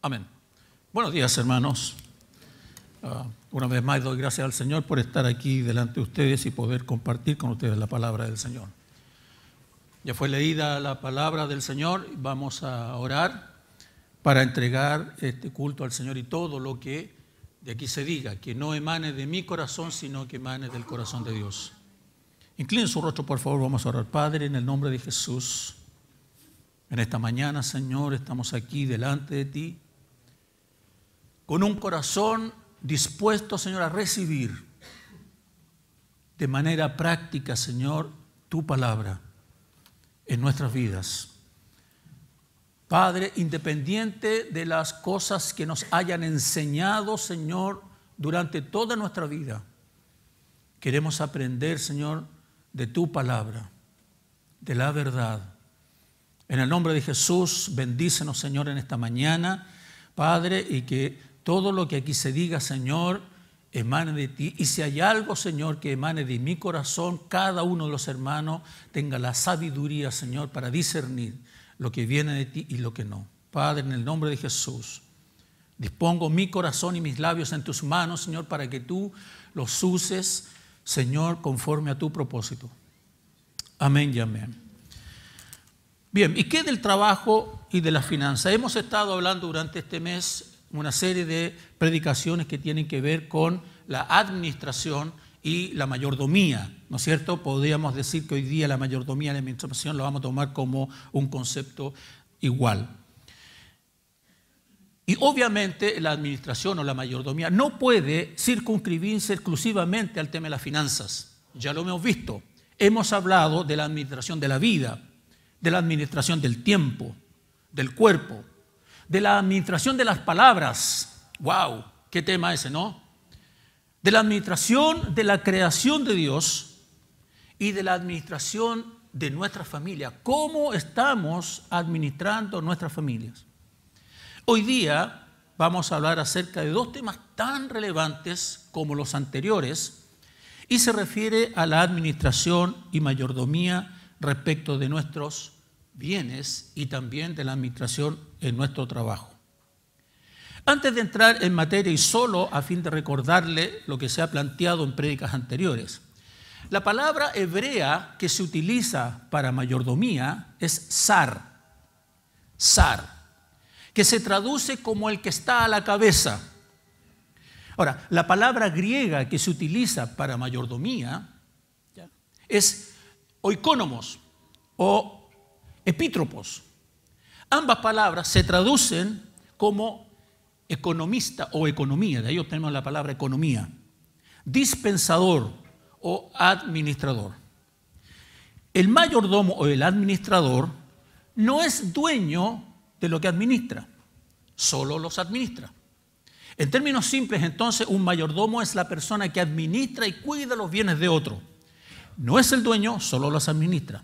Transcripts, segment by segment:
Amén. Buenos días, hermanos. Una vez más doy gracias al Señor por estar aquí delante de ustedes y poder compartir con ustedes la palabra del Señor. Ya fue leída la palabra del Señor. Vamos a orar para entregar este culto al Señor y todo lo que de aquí se diga, que no emane de mi corazón, sino que emane del corazón de Dios. Inclinen su rostro, por favor. Vamos a orar. Padre, en el nombre de Jesús, en esta mañana, Señor, estamos aquí delante de ti con un corazón dispuesto, Señor, a recibir de manera práctica, Señor, tu palabra en nuestras vidas. Padre, independiente de las cosas que nos hayan enseñado, Señor, durante toda nuestra vida, queremos aprender, Señor, de tu palabra, de la verdad. En el nombre de Jesús, bendícenos, Señor, en esta mañana, Padre, y que todo lo que aquí se diga, Señor, emane de ti. Y si hay algo, Señor, que emane de mi corazón, cada uno de los hermanos tenga la sabiduría, Señor, para discernir lo que viene de ti y lo que no. Padre, en el nombre de Jesús, dispongo mi corazón y mis labios en tus manos, Señor, para que tú los uses, Señor, conforme a tu propósito. Amén y amén. Bien, ¿y qué del trabajo y de la finanza? Hemos estado hablando durante este mes una serie de predicaciones que tienen que ver con la administración y la mayordomía, ¿no es cierto? Podríamos decir que hoy día la mayordomía y la administración lo vamos a tomar como un concepto igual. Y obviamente la administración o la mayordomía no puede circunscribirse exclusivamente al tema de las finanzas. Ya lo hemos visto. Hemos hablado de la administración de la vida, de la administración del tiempo, del cuerpo, de la administración de las palabras. ¡Wow! ¿Qué tema ese, no? De la administración de la creación de Dios y de la administración de nuestra familia. ¿Cómo estamos administrando nuestras familias? Hoy día vamos a hablar acerca de dos temas tan relevantes como los anteriores y se refiere a la administración y mayordomía respecto de nuestros bienes y también de la administración en nuestro trabajo. Antes de entrar en materia y solo a fin de recordarle lo que se ha planteado en prédicas anteriores, la palabra hebrea que se utiliza para mayordomía es sar, que se traduce como el que está a la cabeza. Ahora, la palabra griega que se utiliza para mayordomía es oikonomos o epítropos. Ambas palabras se traducen como economista o economía, de ahí obtenemos la palabra economía, dispensador o administrador. El mayordomo o el administrador no es dueño de lo que administra, solo los administra. En términos simples, entonces, un mayordomo es la persona que administra y cuida los bienes de otro. No es el dueño, solo los administra.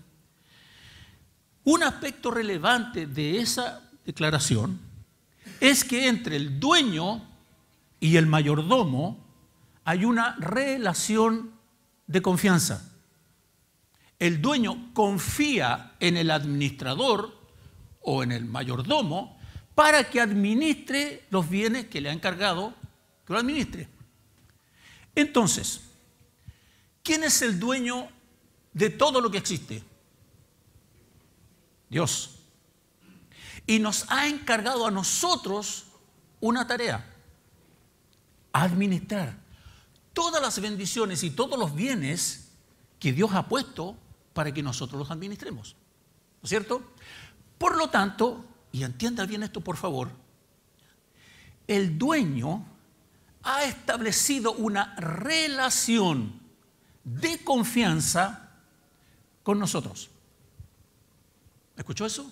Un aspecto relevante de esa declaración es que entre el dueño y el mayordomo hay una relación de confianza. El dueño confía en el administrador o en el mayordomo para que administre los bienes que le ha encargado que lo administre. Entonces, ¿quién es el dueño de todo lo que existe? Dios. Y nos ha encargado a nosotros una tarea: administrar todas las bendiciones y todos los bienes que Dios ha puesto para que nosotros los administremos. ¿No es cierto? Por lo tanto, y entienda bien esto por favor, el dueño ha establecido una relación de confianza con nosotros. ¿Escuchó eso?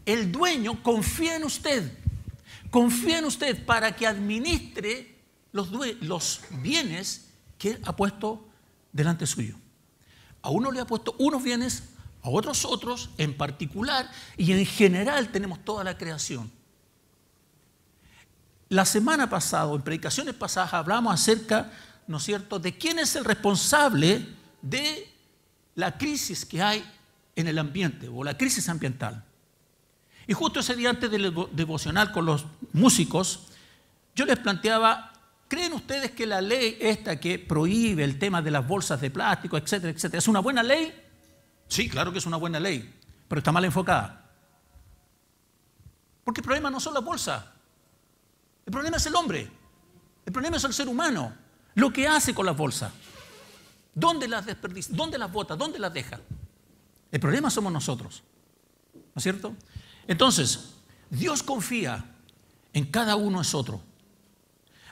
El dueño confía en usted para que administre los bienes que ha puesto delante suyo. A uno le ha puesto unos bienes, a otros otros en particular, y en general tenemos toda la creación. La semana pasada, en predicaciones pasadas, hablamos acerca, ¿no es cierto?, de quién es el responsable de la crisis que hay en el ambiente o la crisis ambiental. Y justo ese día antes del devocional con los músicos, yo les planteaba, ¿creen ustedes que la ley esta que prohíbe el tema de las bolsas de plástico, etcétera, etcétera, es una buena ley? Sí, claro que es una buena ley, pero está mal enfocada. Porque el problema no son las bolsas, el problema es el hombre, el problema es el ser humano, lo que hace con las bolsas. ¿Dónde las desperdicia? ¿Dónde las bota? ¿Dónde las deja? El problema somos nosotros, ¿no es cierto? Entonces, Dios confía en cada uno de nosotros.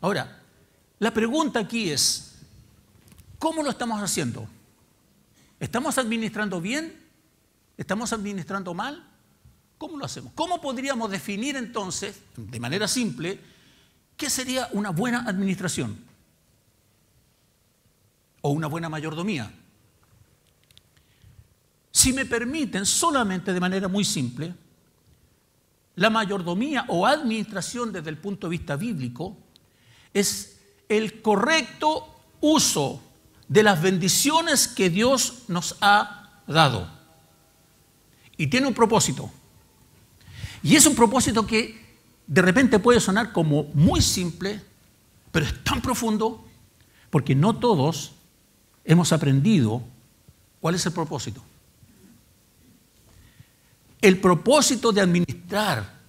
Ahora, la pregunta aquí es, ¿cómo lo estamos haciendo? ¿Estamos administrando bien? ¿Estamos administrando mal? ¿Cómo lo hacemos? ¿Cómo podríamos definir entonces, de manera simple, qué sería una buena administración? O una buena mayordomía. Si me permiten, solamente de manera muy simple, la mayordomía o administración desde el punto de vista bíblico es el correcto uso de las bendiciones que Dios nos ha dado. Y tiene un propósito. Y es un propósito que de repente puede sonar como muy simple, pero es tan profundo porque no todos hemos aprendido cuál es el propósito. El propósito de administrar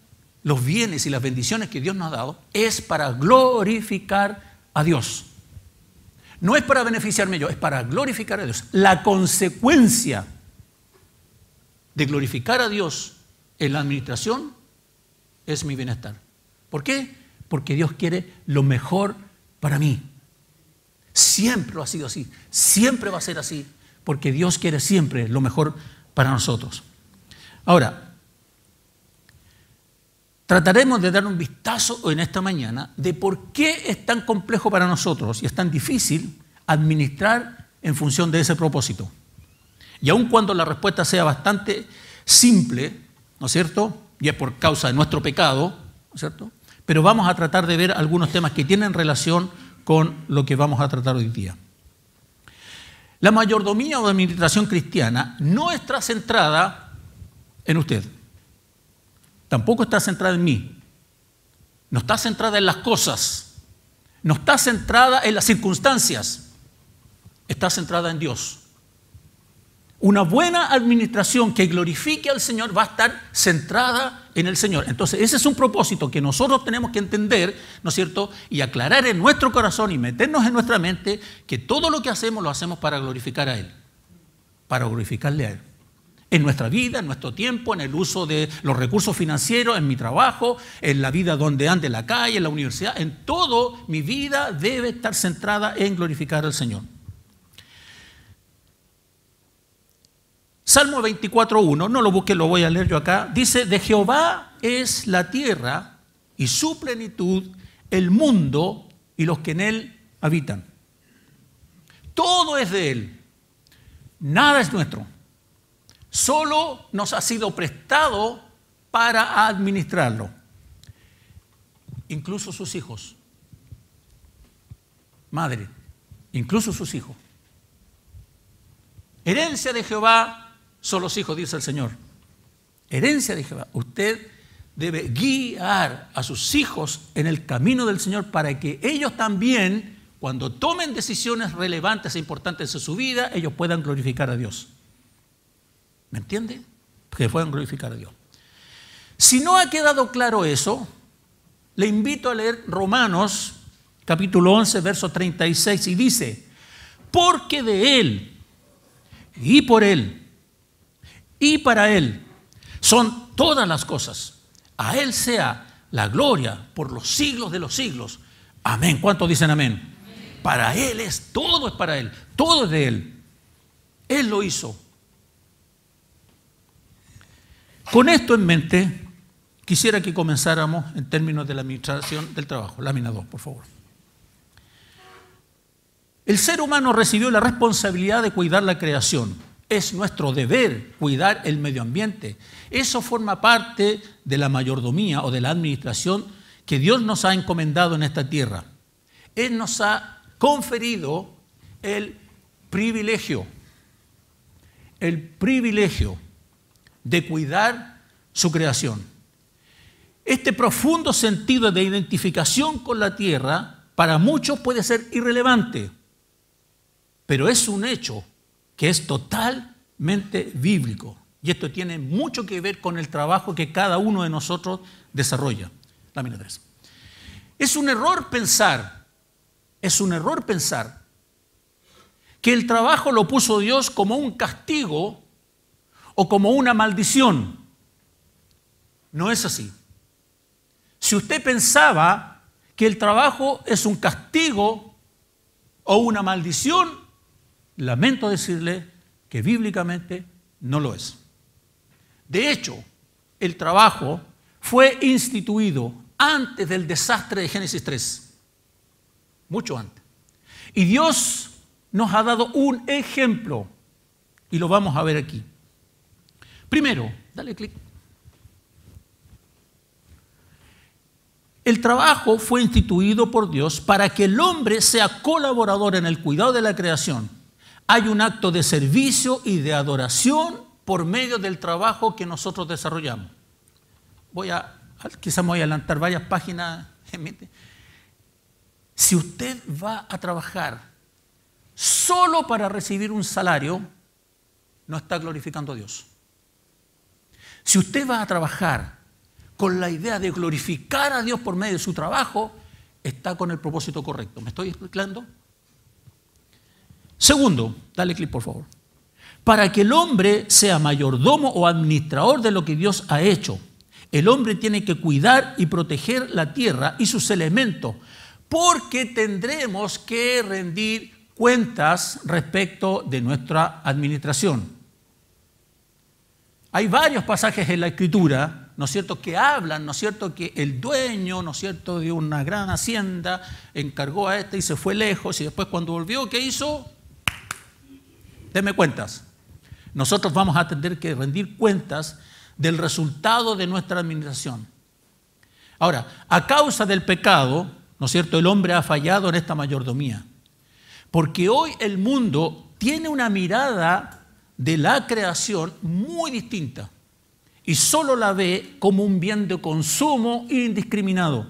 los bienes y las bendiciones que Dios nos ha dado es para glorificar a Dios. No es para beneficiarme yo, es para glorificar a Dios. La consecuencia de glorificar a Dios en la administración es mi bienestar. ¿Por qué? Porque Dios quiere lo mejor para mí. Siempre lo ha sido así, siempre va a ser así, porque Dios quiere siempre lo mejor para nosotros. Ahora, trataremos de dar un vistazo en esta mañana de por qué es tan complejo para nosotros y es tan difícil administrar en función de ese propósito. Y aun cuando la respuesta sea bastante simple, ¿no es cierto? Y es por causa de nuestro pecado, ¿no es cierto? Pero vamos a tratar de ver algunos temas que tienen relación con lo que vamos a tratar hoy día. La mayordomía o administración cristiana no está centrada en usted. Tampoco está centrada en mí. No está centrada en las cosas. No está centrada en las circunstancias. Está centrada en Dios. Una buena administración que glorifique al Señor va a estar centrada en el Señor. Entonces, ese es un propósito que nosotros tenemos que entender, ¿no es cierto? Y aclarar en nuestro corazón y meternos en nuestra mente que todo lo que hacemos lo hacemos para glorificar a Él. Para glorificarle a Él. En nuestra vida, en nuestro tiempo, en el uso de los recursos financieros, en mi trabajo, en la vida donde ande, en la calle, en la universidad, en todo mi vida debe estar centrada en glorificar al Señor. Salmo 24:1, no lo busque, lo voy a leer yo acá, dice, de Jehová es la tierra y su plenitud, el mundo y los que en él habitan. Todo es de Él, nada es nuestro, solo nos ha sido prestado para administrarlo, incluso sus hijos, madre, incluso sus hijos. Herencia de Jehová son los hijos, dice el Señor. Herencia de Jehová. Usted debe guiar a sus hijos en el camino del Señor para que ellos también, cuando tomen decisiones relevantes e importantes en su vida, ellos puedan glorificar a Dios. ¿Me entiende? Que puedan glorificar a Dios. Si no ha quedado claro eso, le invito a leer Romanos, capítulo 11, verso 36, y dice, porque de Él, y por Él, y para Él son todas las cosas. A Él sea la gloria por los siglos de los siglos. Amén. ¿Cuántos dicen amén? Amén. Para Él es, todo es para Él, todo es de Él. Él lo hizo. Con esto en mente, quisiera que comenzáramos en términos de la administración del trabajo. Lámina 2, por favor. El ser humano recibió la responsabilidad de cuidar la creación. Es nuestro deber cuidar el medio ambiente. Eso forma parte de la mayordomía o de la administración que Dios nos ha encomendado en esta tierra. Él nos ha conferido el privilegio de cuidar su creación. Este profundo sentido de identificación con la tierra para muchos puede ser irrelevante, pero es un hecho que es totalmente bíblico. Y esto tiene mucho que ver con el trabajo que cada uno de nosotros desarrolla. Lámina 3. Es un error pensar que el trabajo lo puso Dios como un castigo o como una maldición. No es así. Si usted pensaba que el trabajo es un castigo o una maldición, lamento decirle que bíblicamente no lo es. De hecho, el trabajo fue instituido antes del desastre de Génesis 3, mucho antes. Y Dios nos ha dado un ejemplo, y lo vamos a ver aquí. Primero, dale clic. El trabajo fue instituido por Dios para que el hombre sea colaborador en el cuidado de la creación. Hay un acto de servicio y de adoración por medio del trabajo que nosotros desarrollamos. Quizás me voy a adelantar varias páginas. Si usted va a trabajar solo para recibir un salario, no está glorificando a Dios. Si usted va a trabajar con la idea de glorificar a Dios por medio de su trabajo, está con el propósito correcto. ¿Me estoy explicando? Segundo, dale clic por favor. Para que el hombre sea mayordomo o administrador de lo que Dios ha hecho, el hombre tiene que cuidar y proteger la tierra y sus elementos, porque tendremos que rendir cuentas respecto de nuestra administración. Hay varios pasajes en la Escritura, ¿no es cierto?, que hablan, ¿no es cierto?, que el dueño, ¿no es cierto?, de una gran hacienda encargó a y se fue lejos y después cuando volvió, ¿qué hizo? Deme cuentas. Nosotros vamos a tener que rendir cuentas del resultado de nuestra administración. Ahora, a causa del pecado, ¿no es cierto?, el hombre ha fallado en esta mayordomía. Porque hoy el mundo tiene una mirada de la creación muy distinta y solo la ve como un bien de consumo indiscriminado,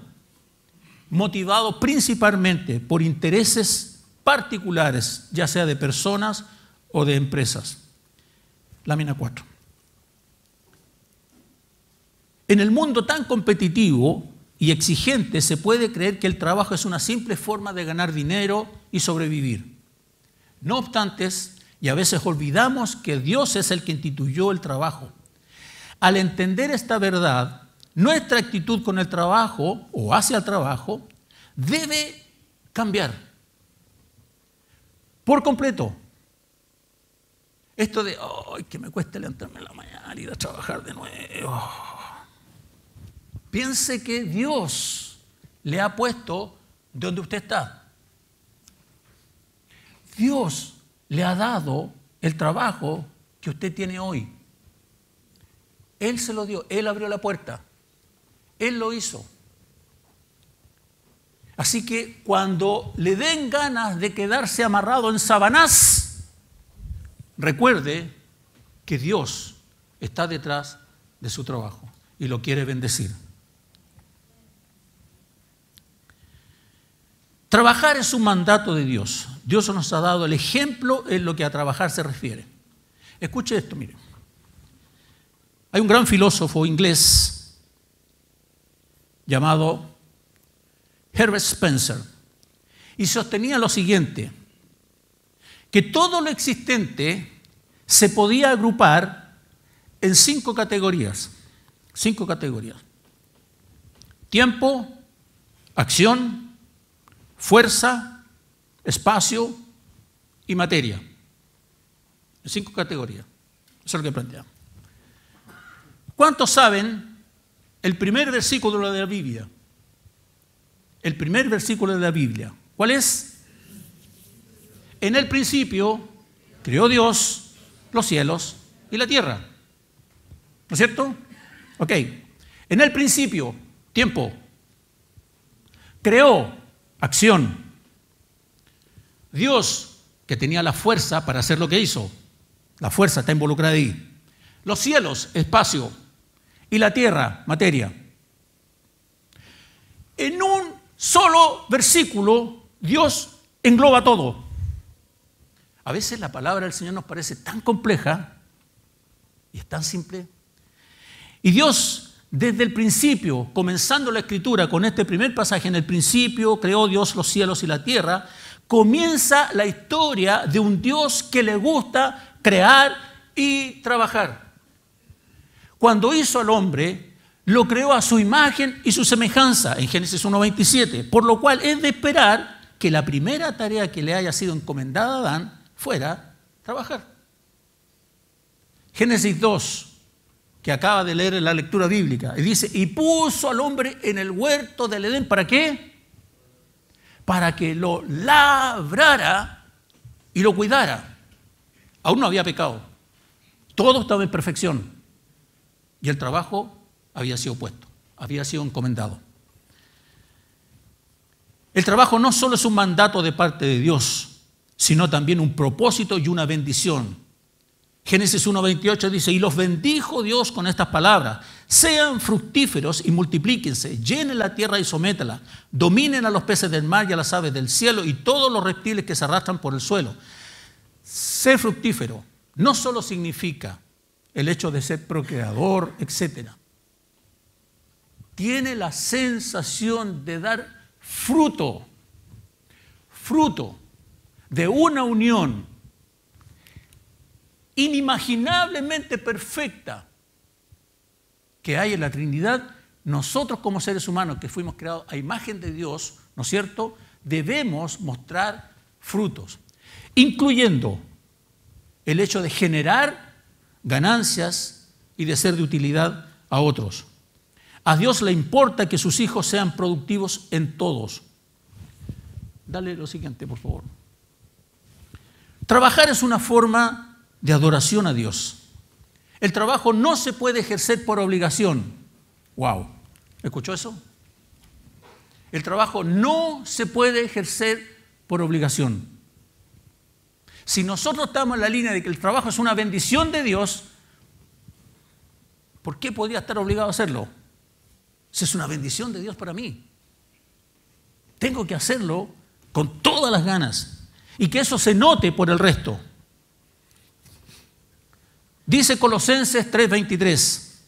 motivado principalmente por intereses particulares, ya sea de personas o de empresas. Lámina 4. En el mundo tan competitivo y exigente se puede creer que el trabajo es una simple forma de ganar dinero y sobrevivir. No obstante, y a veces olvidamos que Dios es el que instituyó el trabajo. Al entender esta verdad, nuestra actitud con el trabajo o hacia el trabajo debe cambiar por completo. Esto de, que me cuesta levantarme en la mañana y ir a trabajar de nuevo. Piense que Dios le ha puesto donde usted está. Dios le ha dado el trabajo que usted tiene hoy. Él se lo dio, Él abrió la puerta, Él lo hizo. Así que cuando le den ganas de quedarse amarrado en Sabanás, recuerde que Dios está detrás de su trabajo y lo quiere bendecir. Trabajar es un mandato de Dios. Dios nos ha dado el ejemplo en lo que a trabajar se refiere. Escuche esto, mire. Hay un gran filósofo inglés llamado Herbert Spencer y sostenía lo siguiente, que todo lo existente se podía agrupar en 5 categorías. 5 categorías. Tiempo, acción, fuerza, espacio y materia. 5 categorías. Eso es lo que planteamos. ¿Cuántos saben el primer versículo de la Biblia? El primer versículo de la Biblia. ¿Cuál es? En el principio creó Dios los cielos y la tierra. ¿No es cierto? Ok. En el principio, tiempo. Creó, acción. Dios, que tenía la fuerza para hacer lo que hizo. La fuerza está involucrada ahí. Los cielos, espacio. Y la tierra, materia. en un solo versículo Dios engloba todo. A veces la palabra del Señor nos parece tan compleja y es tan simple. Y Dios, desde el principio, comenzando la Escritura con este primer pasaje, en el principio creó Dios los cielos y la tierra, comienza la historia de un Dios que le gusta crear y trabajar. Cuando hizo al hombre, lo creó a su imagen y su semejanza, en Génesis 1:27, por lo cual es de esperar que la primera tarea que le haya sido encomendada a Adán fuera trabajar. Génesis 2, que acaba de leer en la lectura bíblica, y dice, y puso al hombre en el huerto del Edén, ¿para qué? Para que lo labrara y lo cuidara. Aún no había pecado. Todo estaba en perfección. Y el trabajo había sido puesto, había sido encomendado. El trabajo no solo es un mandato de parte de Dios, sino también un propósito y una bendición. Génesis 1:28 dice, y los bendijo Dios con estas palabras, sean fructíferos y multiplíquense, llenen la tierra y sométala, dominen a los peces del mar y a las aves del cielo y todos los reptiles que se arrastran por el suelo. Ser fructífero no solo significa el hecho de ser procreador, etc. Tiene la sensación de dar fruto de una unión inimaginablemente perfecta que hay en la Trinidad. Nosotros como seres humanos que fuimos creados a imagen de Dios, ¿no es cierto?, debemos mostrar frutos, incluyendo el hecho de generar ganancias y de ser de utilidad a otros. A Dios le importa que sus hijos sean productivos en todos. Dale lo siguiente, por favor. Trabajar es una forma de adoración a Dios. El trabajo no se puede ejercer por obligación. Wow, ¿escuchó eso? El trabajo no se puede ejercer por obligación. Si nosotros estamos en la línea de que el trabajo es una bendición de Dios, ¿por qué podría estar obligado a hacerlo? Si es una bendición de Dios para mí. Tengo que hacerlo con todas las ganas y que eso se note por el resto. Dice Colosenses 3:23.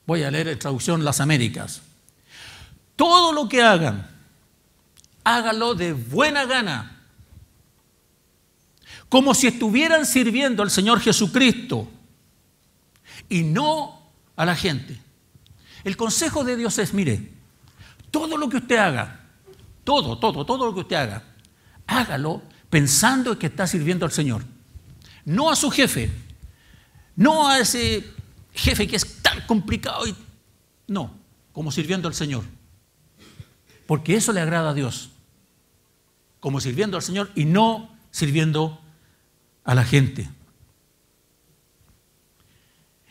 Voy a leer en traducción Las Américas. Todo lo que hagan, háganlo de buena gana, como si estuvieran sirviendo al Señor Jesucristo y no a la gente. El consejo de Dios es, mire, todo lo que usted haga, todo lo que usted haga, hágalo pensando que está sirviendo al Señor. No a su jefe, no a ese jefe que es tan complicado, no, como sirviendo al Señor. Porque eso le agrada a Dios, como sirviendo al Señor y no sirviendo a la gente.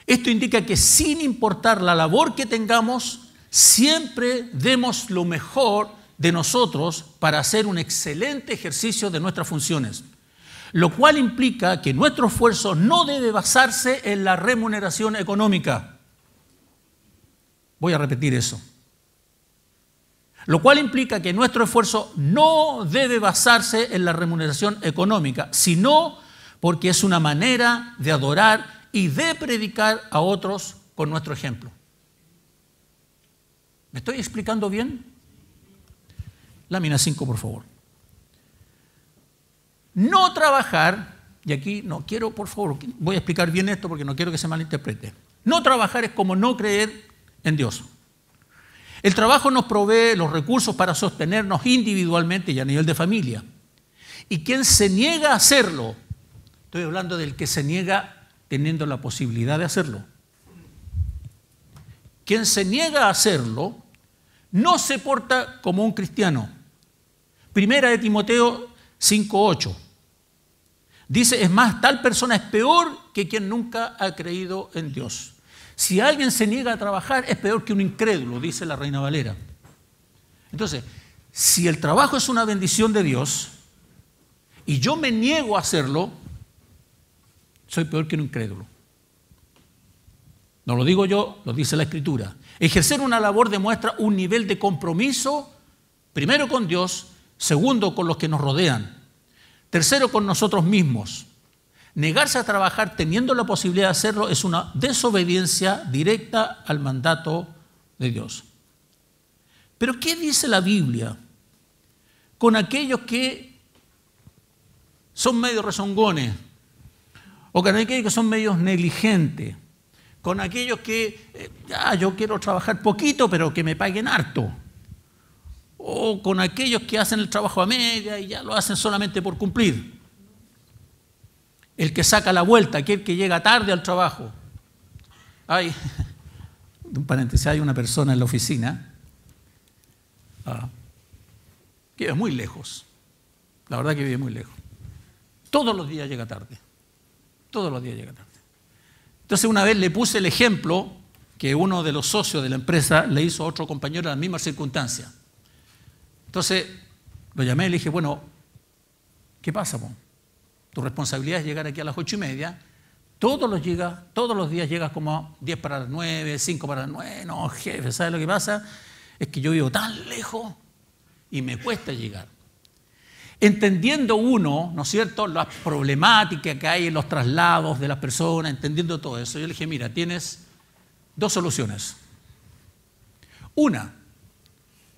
Esto indica que sin importar la labor que tengamos, siempre demos lo mejor de nosotros para hacer un excelente ejercicio de nuestras funciones. Lo cual implica que nuestro esfuerzo no debe basarse en la remuneración económica. Voy a repetir eso. Lo cual implica que nuestro esfuerzo no debe basarse en la remuneración económica, sino porque es una manera de adorar y de predicar a otros con nuestro ejemplo. ¿Me estoy explicando bien? Lámina 5, por favor. No trabajar, y aquí no quiero, por favor, voy a explicar bien esto porque no quiero que se malinterprete. No trabajar es como no creer en Dios. El trabajo nos provee los recursos para sostenernos individualmente y a nivel de familia. Y quien se niega a hacerlo, estoy hablando del que se niega teniendo la posibilidad de hacerlo. Quien se niega a hacerlo no se porta como un cristiano. Primera de Timoteo 5:8. Dice, es más, tal persona es peor que quien nunca ha creído en Dios. Si alguien se niega a trabajar, es peor que un incrédulo, dice la Reina Valera. Entonces, si el trabajo es una bendición de Dios y yo me niego a hacerlo, soy peor que un incrédulo. No lo digo yo, lo dice la Escritura. Ejercer una labor demuestra un nivel de compromiso, primero con Dios, segundo con los que nos rodean, tercero con nosotros mismos. Negarse a trabajar teniendo la posibilidad de hacerlo es una desobediencia directa al mandato de Dios. Pero ¿qué dice la Biblia con aquellos que son medio rezongones, o con aquellos que son medios negligentes, con aquellos que yo quiero trabajar poquito pero que me paguen harto, o con aquellos que hacen el trabajo a media y ya lo hacen solamente por cumplir? El que saca la vuelta, aquel que llega tarde al trabajo. Hay, un paréntesis, hay una persona en la oficina que vive muy lejos, la verdad que vive muy lejos. Todos los días llega tarde, todos los días llega tarde. Entonces una vez le puse el ejemplo que uno de los socios de la empresa le hizo a otro compañero en las mismas circunstancias. Entonces lo llamé y le dije, bueno, ¿qué pasa, po? Tu responsabilidad es llegar aquí a las 8:30, todos los días llegas como a 10 para las 9, 5 para las 9, no, jefe, ¿sabes lo que pasa? Es que yo vivo tan lejos y me cuesta llegar. Entendiendo uno, ¿no es cierto?, las problemáticas que hay en los traslados de las personas, entendiendo todo eso, yo le dije, mira, tienes dos soluciones. Una,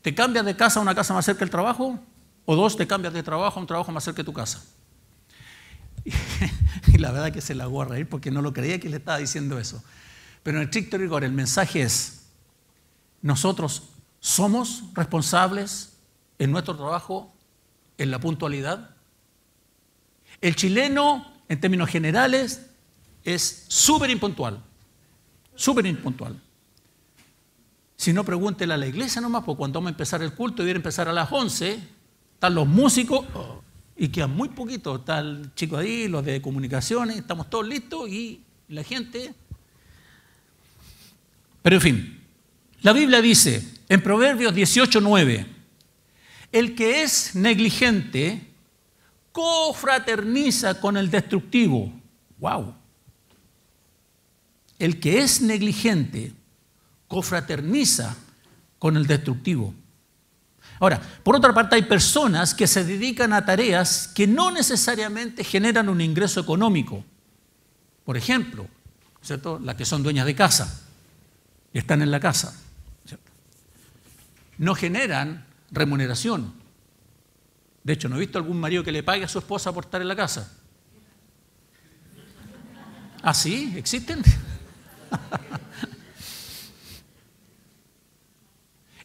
te cambias de casa a una casa más cerca del trabajo, o dos, te cambias de trabajo a un trabajo más cerca de tu casa. Y la verdad que se la hago a reír porque no lo creía que le estaba diciendo eso. Pero en estricto rigor el mensaje es, nosotros somos responsables en nuestro trabajo en la puntualidad. El chileno, en términos generales, es súper impuntual. Súper impuntual. Si no, pregúntele a la iglesia nomás, porque cuando vamos a empezar el culto, debiera empezar a las 11, están los músicos y quedan muy poquitos. Está el chico ahí, los de comunicaciones, estamos todos listos y la gente. Pero en fin, la Biblia dice en Proverbios 18:9, el que es negligente cofraterniza con el destructivo. ¡Wow! El que es negligente cofraterniza con el destructivo. Ahora, por otra parte, hay personas que se dedican a tareas que no necesariamente generan un ingreso económico. Por ejemplo, ¿cierto?, las que son dueñas de casa y están en la casa, ¿cierto?, no generan remuneración. De hecho, ¿no he visto algún marido que le pague a su esposa por estar en la casa? ¿Ah, sí? ¿Existen?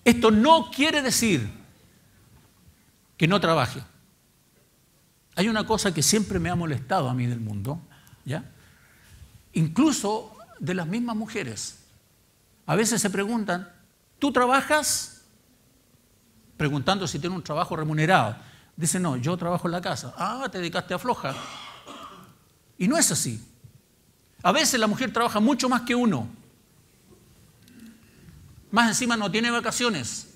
Esto no quiere decir que no trabaje. Hay una cosa que siempre me ha molestado a mí del mundo, ¿ya?, incluso de las mismas mujeres. A veces se preguntan, ¿tú trabajas? Preguntando si tiene un trabajo remunerado. Dice, no, yo trabajo en la casa. Ah, te dedicaste a floja. Y no es así. A veces la mujer trabaja mucho más que uno. Más encima no tiene vacaciones.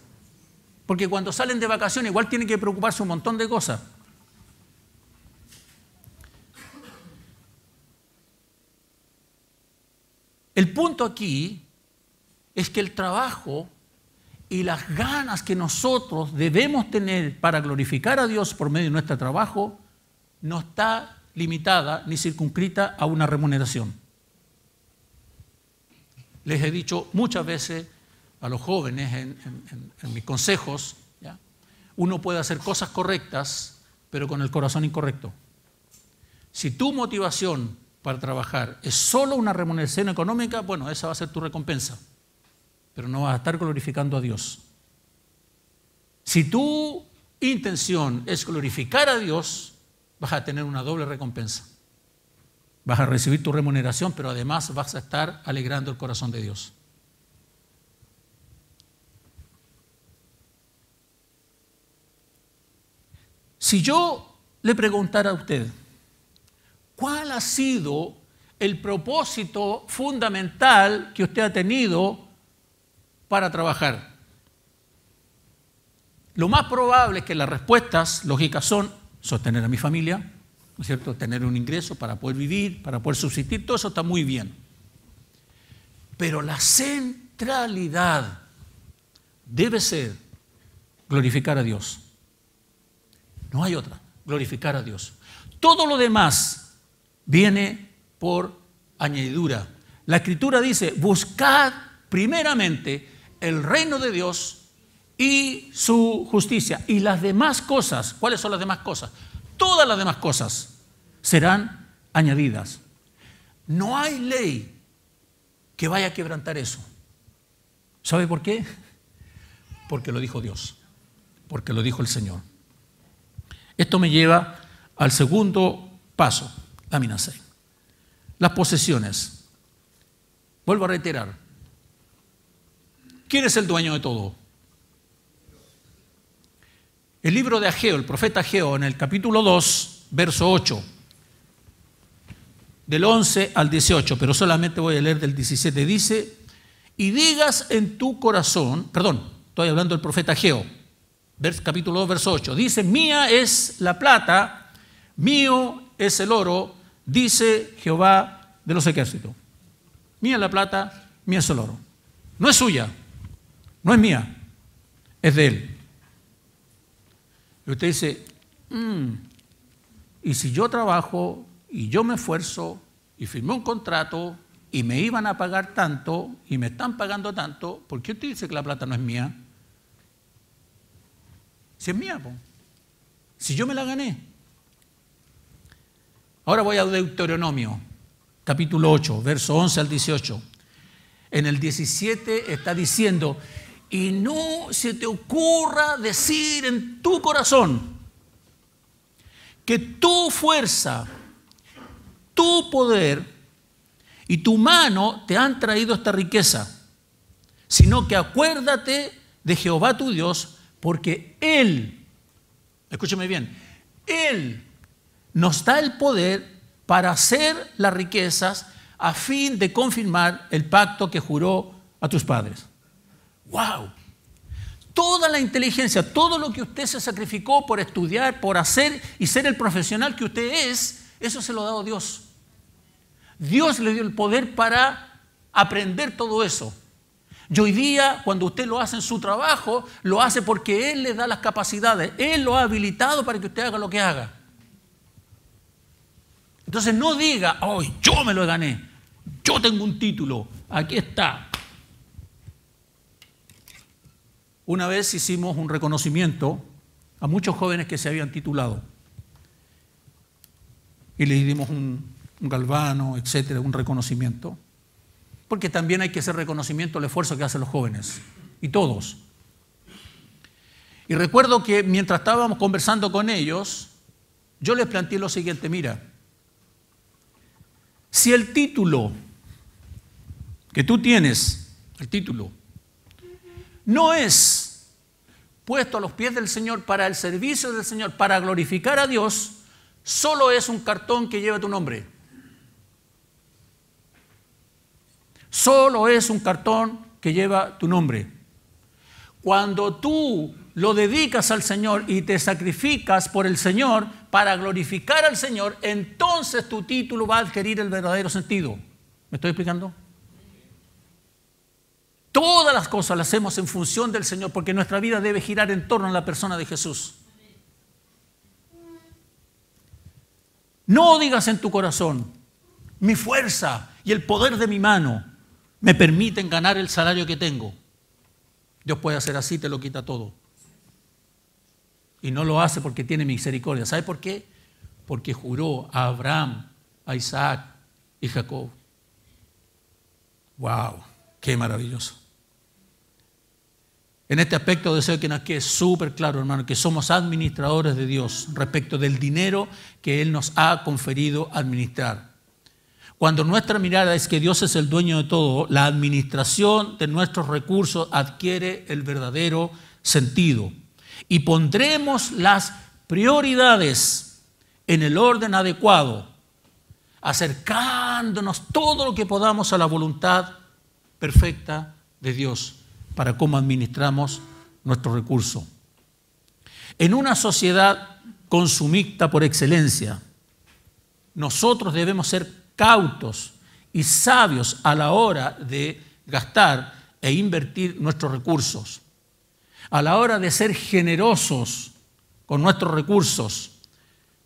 Porque cuando salen de vacaciones igual tienen que preocuparse un montón de cosas. El punto aquí es que el trabajo y las ganas que nosotros debemos tener para glorificar a Dios por medio de nuestro trabajo no está limitada ni circunscrita a una remuneración. Les he dicho muchas veces a los jóvenes en mis consejos, ¿ya?, uno puede hacer cosas correctas, pero con el corazón incorrecto. Si tu motivación para trabajar es solo una remuneración económica, bueno, esa va a ser tu recompensa, pero no vas a estar glorificando a Dios. Si tu intención es glorificar a Dios, vas a tener una doble recompensa. Vas a recibir tu remuneración, pero además vas a estar alegrando el corazón de Dios. Si yo le preguntara a usted, ¿cuál ha sido el propósito fundamental que usted ha tenido para trabajar? Lo más probable es que las respuestas lógicas son sostener a mi familia, ¿no es cierto?, tener un ingreso para poder vivir, para poder subsistir, todo eso está muy bien. Pero la centralidad debe ser glorificar a Dios. No hay otra, glorificar a Dios. Todo lo demás viene por añadidura. La Escritura dice, buscad primeramente el reino de Dios y su justicia. Y las demás cosas, ¿cuáles son las demás cosas? Todas las demás cosas serán añadidas. No hay ley que vaya a quebrantar eso. ¿Sabe por qué? Porque lo dijo Dios, porque lo dijo el Señor. Esto me lleva al segundo paso, lámina 6. Las posesiones. Vuelvo a reiterar. ¿Quién es el dueño de todo? El libro de Ageo, el profeta Ageo, en el capítulo 2, verso 8, del 11 al 18, pero solamente voy a leer del 17, dice, y digas en tu corazón, perdón, estoy hablando del profeta Ageo, capítulo 2, verso 8, dice, mía es la plata, mío es el oro, dice Jehová de los ejércitos. Mía es la plata, mía es el oro. No es suya, no es mía, es de él. Y usted dice, y si yo trabajo y yo me esfuerzo y firmé un contrato y me iban a pagar tanto y me están pagando tanto, ¿por qué usted dice que la plata no es mía? Si es mía, po. Si yo me la gané. Ahora voy a Deuteronomio, capítulo 8, verso 11 al 18. En el 17 está diciendo, y no se te ocurra decir en tu corazón que tu fuerza, tu poder y tu mano te han traído esta riqueza, sino que acuérdate de Jehová tu Dios, porque Él, escúcheme bien, Él nos da el poder para hacer las riquezas a fin de confirmar el pacto que juró a tus padres. ¡Wow! Toda la inteligencia, todo lo que usted se sacrificó por estudiar, por hacer y ser el profesional que usted es, eso se lo ha dado Dios. Dios le dio el poder para aprender todo eso. Y hoy día, cuando usted lo hace en su trabajo, lo hace porque Él le da las capacidades. Él lo ha habilitado para que usted haga lo que haga. Entonces no diga, oh, yo me lo gané, yo tengo un título, aquí está. Una vez hicimos un reconocimiento a muchos jóvenes que se habían titulado. Y les dimos un galvano, etcétera, un reconocimiento. Porque también hay que hacer reconocimiento al esfuerzo que hacen los jóvenes. Y todos. Y recuerdo que mientras estábamos conversando con ellos, yo les planteé lo siguiente, mira, si el título que tú tienes, el título, no es puesto a los pies del Señor para el servicio del Señor, para glorificar a Dios, solo es un cartón que lleva tu nombre. Solo es un cartón que lleva tu nombre. Cuando tú lo dedicas al Señor y te sacrificas por el Señor para glorificar al Señor, entonces tu título va a adquirir el verdadero sentido. ¿Me estoy explicando? Todas las cosas las hacemos en función del Señor porque nuestra vida debe girar en torno a la persona de Jesús. No digas en tu corazón, mi fuerza y el poder de mi mano me permiten ganar el salario que tengo. Dios puede hacer así, te lo quita todo. Y no lo hace porque tiene misericordia. ¿Sabe por qué? Porque juró a Abraham, a Isaac y Jacob. ¡Wow! ¡Qué maravilloso! En este aspecto deseo que nos quede súper claro, hermano, que somos administradores de Dios respecto del dinero que Él nos ha conferido administrar. Cuando nuestra mirada es que Dios es el dueño de todo, la administración de nuestros recursos adquiere el verdadero sentido. Y pondremos las prioridades en el orden adecuado, acercándonos todo lo que podamos a la voluntad perfecta de Dios para cómo administramos nuestros recursos. En una sociedad consumista por excelencia, nosotros debemos ser cautos y sabios a la hora de gastar e invertir nuestros recursos, a la hora de ser generosos con nuestros recursos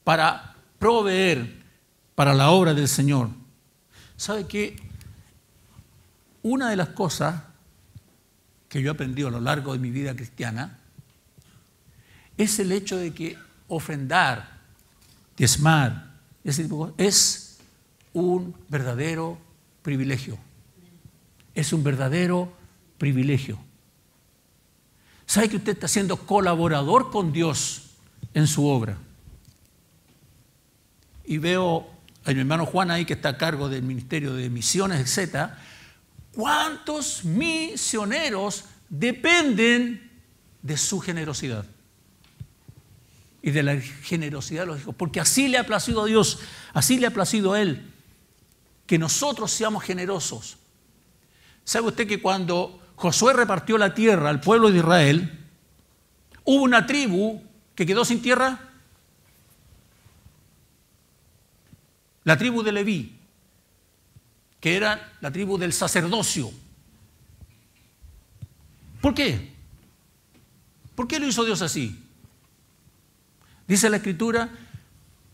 para proveer para la obra del Señor, ¿sabe qué? Una de las cosas que yo he aprendido a lo largo de mi vida cristiana es el hecho de que ofrendar, diezmar, es un verdadero privilegio. Es un verdadero privilegio. ¿Sabe que usted está siendo colaborador con Dios en su obra? Y veo a mi hermano Juan ahí, que está a cargo del Ministerio de Misiones, etc. ¿Cuántos misioneros dependen de su generosidad? Y de la generosidad de los hijos. Porque así le ha placido a Dios, así le ha placido a Él, que nosotros seamos generosos. ¿Sabe usted que cuando Josué repartió la tierra al pueblo de Israel, hubo una tribu que quedó sin tierra? La tribu de Leví, que era la tribu del sacerdocio. ¿Por qué? ¿Por qué lo hizo Dios así? Dice la Escritura,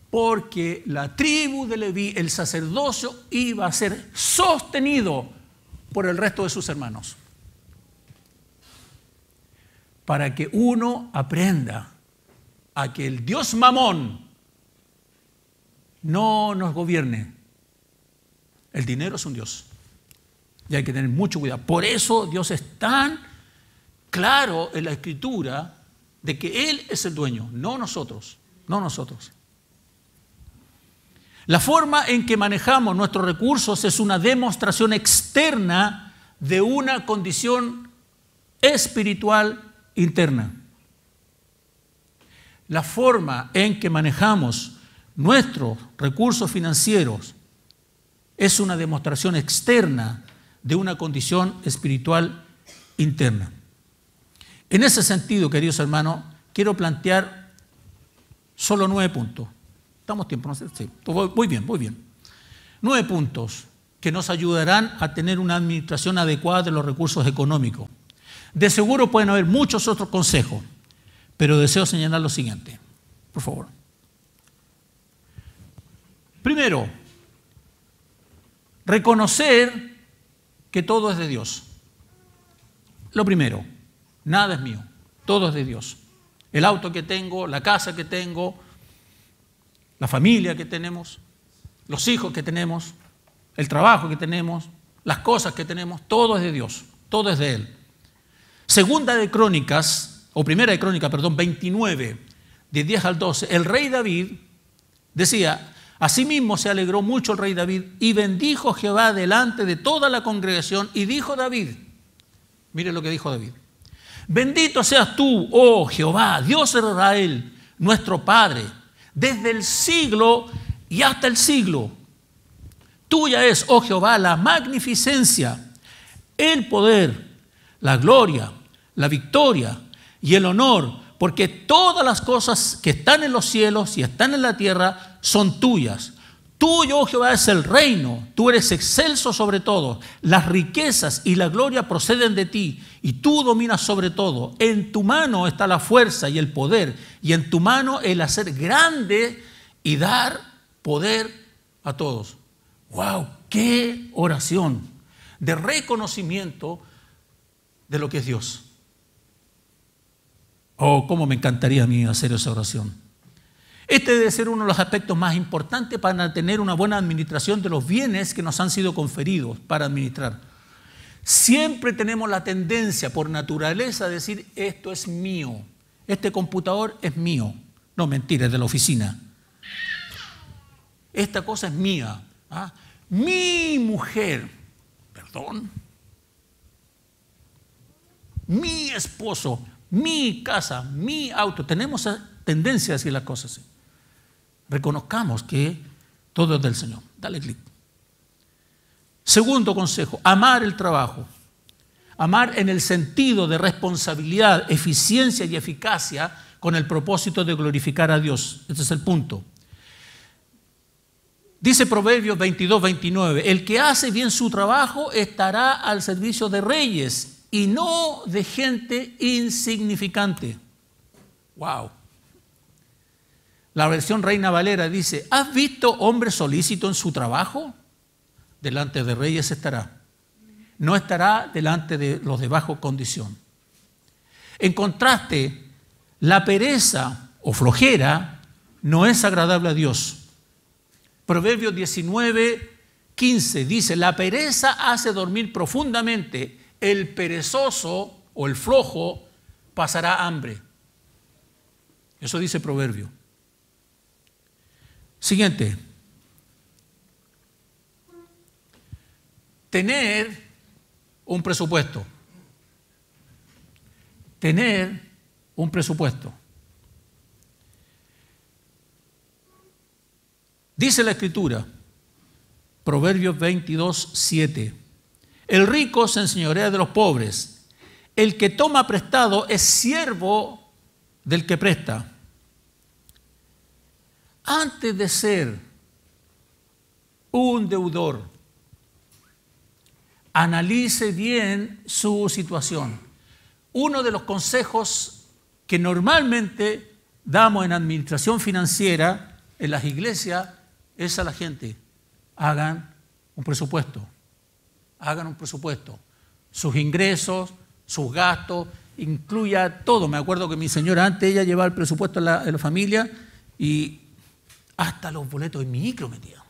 porque la tribu de Leví, el sacerdocio, iba a ser sostenido por el resto de sus hermanos. Para que uno aprenda a que el Dios Mamón no nos gobierne. El dinero es un Dios y hay que tener mucho cuidado. Por eso Dios es tan claro en la Escritura de que Él es el dueño, no nosotros, no nosotros. La forma en que manejamos nuestros recursos es una demostración externa de una condición espiritual interna. La forma en que manejamos nuestros recursos financieros es una demostración externa de una condición espiritual interna. En ese sentido, queridos hermanos, quiero plantear solo 9 puntos. ¿Estamos tiempo? ¿No sé? Sí, muy bien, muy bien. 9 puntos que nos ayudarán a tener una administración adecuada de los recursos económicos. De seguro pueden haber muchos otros consejos, pero deseo señalar lo siguiente. Por favor. Primero, reconocer que todo es de Dios. Lo primero, nada es mío, todo es de Dios. El auto que tengo, la casa que tengo, la familia que tenemos, los hijos que tenemos, el trabajo que tenemos, las cosas que tenemos, todo es de Dios, todo es de Él. Primera de Crónicas, 29, de 10 al 12, el rey David decía: asimismo se alegró mucho el rey David y bendijo Jehová delante de toda la congregación, y dijo David, mire lo que dijo David: bendito seas tú, oh Jehová, Dios de Israel, nuestro Padre, desde el siglo y hasta el siglo. Tuya es, oh Jehová, la magnificencia, el poder, la gloria, la victoria y el honor, porque todas las cosas que están en los cielos y están en la tierra son tuyas. Tuyo, oh Jehová, es el reino, tú eres excelso sobre todo. Las riquezas y la gloria proceden de ti, y tú dominas sobre todo. En tu mano está la fuerza y el poder, y en tu mano el hacer grande y dar poder a todos. ¡Wow! ¡Qué oración de reconocimiento de lo que es Dios! Oh, cómo me encantaría a mí hacer esa oración. Este debe ser uno de los aspectos más importantes para tener una buena administración de los bienes que nos han sido conferidos para administrar. Siempre tenemos la tendencia por naturaleza a decir: esto es mío, este computador es mío. No, mentira, es de la oficina. Esta cosa es mía. ¿Ah? Mi mujer, perdón, mi esposo, mi casa, mi auto. Tenemos tendencia a decir las cosas así. Reconozcamos que todo es del Señor. Dale clic. Segundo consejo, amar el trabajo. Amar en el sentido de responsabilidad, eficiencia y eficacia con el propósito de glorificar a Dios. Este es el punto. Dice Proverbios 22, 29, el que hace bien su trabajo estará al servicio de reyes y no de gente insignificante. ¡Wow! La versión Reina Valera dice, ¿has visto hombre solícito en su trabajo? Delante de reyes estará. No estará delante de los de bajo condición. En contraste, la pereza o flojera no es agradable a Dios. Proverbios 19, 15 dice, la pereza hace dormir profundamente, el perezoso o el flojo pasará hambre. Eso dice Proverbio. Siguiente. Tener un presupuesto. Tener un presupuesto. Dice la Escritura, Proverbios 22, 7. El rico se enseñorea de los pobres. El que toma prestado es siervo del que presta. Antes de ser un deudor, analice bien su situación. Uno de los consejos que normalmente damos en administración financiera en las iglesias es a la gente: hagan un presupuesto. Hagan un presupuesto. Sus ingresos, sus gastos, incluya todo. Me acuerdo que mi señora antes, ella llevaba el presupuesto en la familia y hasta los boletos de micro metía.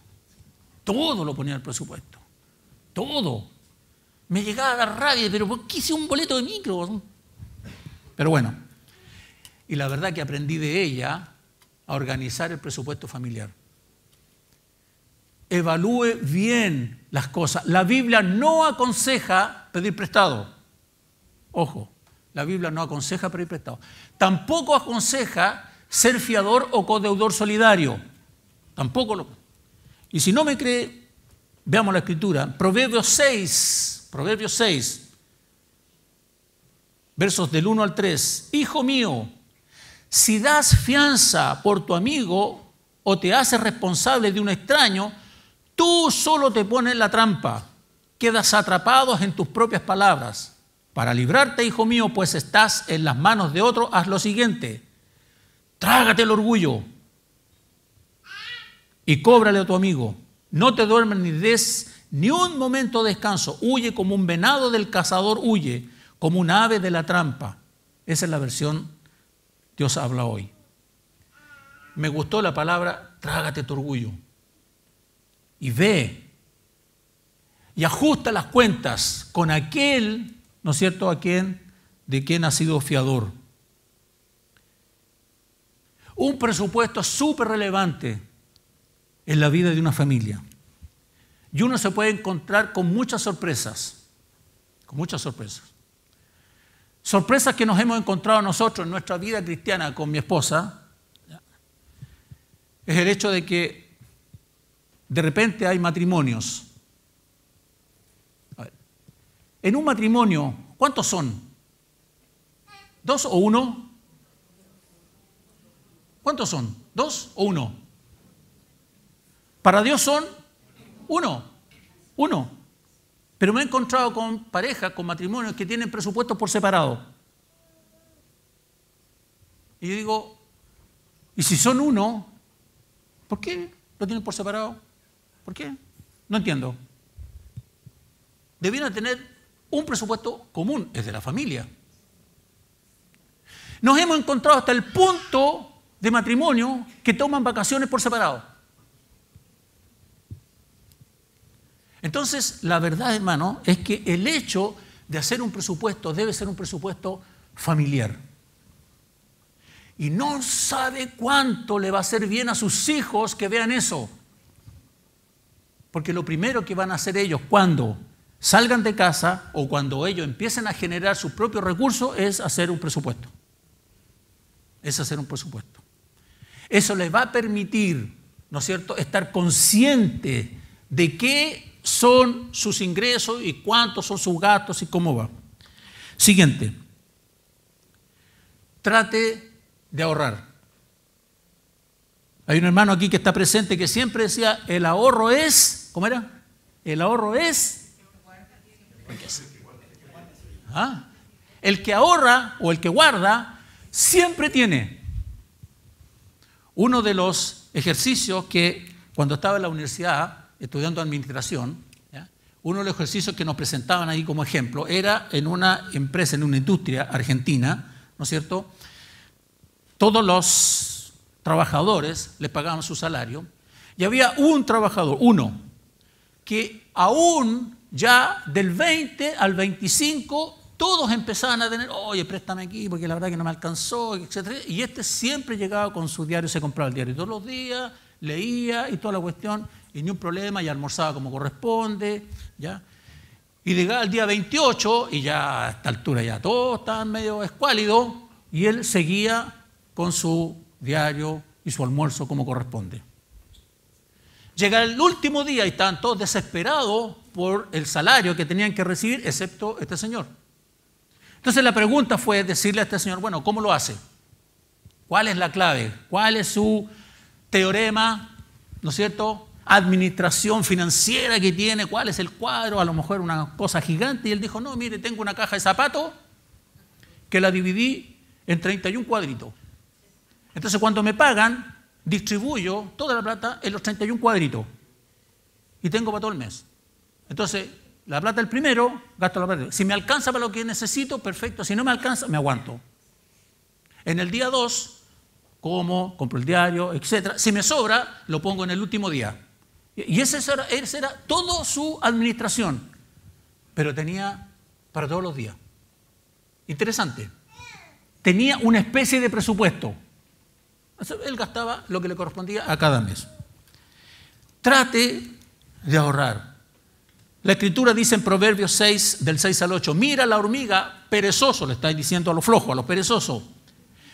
Todo lo ponía en el presupuesto. Todo. Me llegaba a dar rabia, pero ¿por qué hice un boleto de micro? Pero bueno, y la verdad que aprendí de ella a organizar el presupuesto familiar. Evalúe bien las cosas. La Biblia no aconseja pedir prestado. Ojo, la Biblia no aconseja pedir prestado. Tampoco aconseja ser fiador o codeudor solidario. Tampoco lo. Y si no me cree, veamos la Escritura. Proverbios 6, versos del 1 al 3. Hijo mío, si das fianza por tu amigo o te haces responsable de un extraño, tú solo te pones en la trampa, quedas atrapado en tus propias palabras. Para librarte, hijo mío, pues estás en las manos de otro, haz lo siguiente: trágate el orgullo y cóbrale a tu amigo. No te duermas ni des ni un momento de descanso. Huye como un venado del cazador, huye como un ave de la trampa. Esa es la versión Dios habla hoy. Me gustó la palabra trágate tu orgullo. Y ve y ajusta las cuentas con aquel, ¿no es cierto?, de quien ha sido fiador. Un presupuesto súper relevante en la vida de una familia. Y uno se puede encontrar con muchas sorpresas. Con muchas sorpresas. Sorpresas que nos hemos encontrado nosotros en nuestra vida cristiana con mi esposa. Es el hecho de que de repente hay matrimonios. A ver, en un matrimonio, ¿cuántos son? ¿2 o 1? ¿Cuántos son? ¿2 o 1? Para Dios son 1. Pero me he encontrado con parejas, con matrimonios que tienen presupuestos por separado. Y yo digo, ¿y si son 1, por qué lo tienen por separado? ¿Por qué? No entiendo. Debieran tener un presupuesto común, es de la familia. Nos hemos encontrado hasta el punto de matrimonio que toman vacaciones por separado. Entonces, la verdad, hermano, es que el hecho de hacer un presupuesto debe ser un presupuesto familiar. Y no sabe cuánto le va a hacer bien a sus hijos que vean eso. Porque lo primero que van a hacer ellos cuando salgan de casa o cuando ellos empiecen a generar sus propios recursos es hacer un presupuesto. Es hacer un presupuesto. Eso les va a permitir, ¿no es cierto?, estar consciente de qué son sus ingresos y cuántos son sus gastos y cómo va. Siguiente. Trate de ahorrar. Hay un hermano aquí que está presente que siempre decía, el ahorro es, ¿cómo era? El ahorro es... ¿Ah? El que ahorra o el que guarda siempre tiene. Uno de los ejercicios que cuando estaba en la universidad estudiando administración, ¿ya? Uno de los ejercicios que nos presentaban ahí como ejemplo era en una empresa, en una industria argentina, ¿no es cierto? Todos los trabajadores les pagaban su salario y había un trabajador, uno, que aún ya del 20 al 25 todos empezaban a tener, oye, préstame aquí porque la verdad que no me alcanzó, etc. Y este siempre llegaba con su diario, se compraba el diario todos los días, leía y toda la cuestión, y ni un problema, y almorzaba como corresponde, ¿ya? Y llegaba el día 28 y ya a esta altura ya todos estaban medio escuálidos y él seguía con su diario y su almuerzo como corresponde. Llega el último día y estaban todos desesperados por el salario que tenían que recibir, excepto este señor. Entonces la pregunta fue decirle a este señor, bueno, ¿cómo lo hace? ¿Cuál es la clave? ¿Cuál es su teorema, ¿no es cierto? Administración financiera que tiene, ¿cuál es el cuadro? A lo mejor una cosa gigante. Y él dijo, no, mire, tengo una caja de zapatos que la dividí en 31 cuadritos. Entonces cuando me pagan, distribuyo toda la plata en los 31 cuadritos y tengo para todo el mes. Entonces, la plata del primero, gasto la plata. Si me alcanza para lo que necesito, perfecto. Si no me alcanza, me aguanto. En el día 2, como, compro el diario, etc. Si me sobra, lo pongo en el último día. Y esa era toda su administración. Pero tenía para todos los días. Interesante. Tenía una especie de presupuesto. Él gastaba lo que le correspondía a cada mes. Trate de ahorrar. La Escritura dice en Proverbios 6, del 6 al 8, mira la hormiga, perezoso, le está diciendo a los flojos, a los perezosos.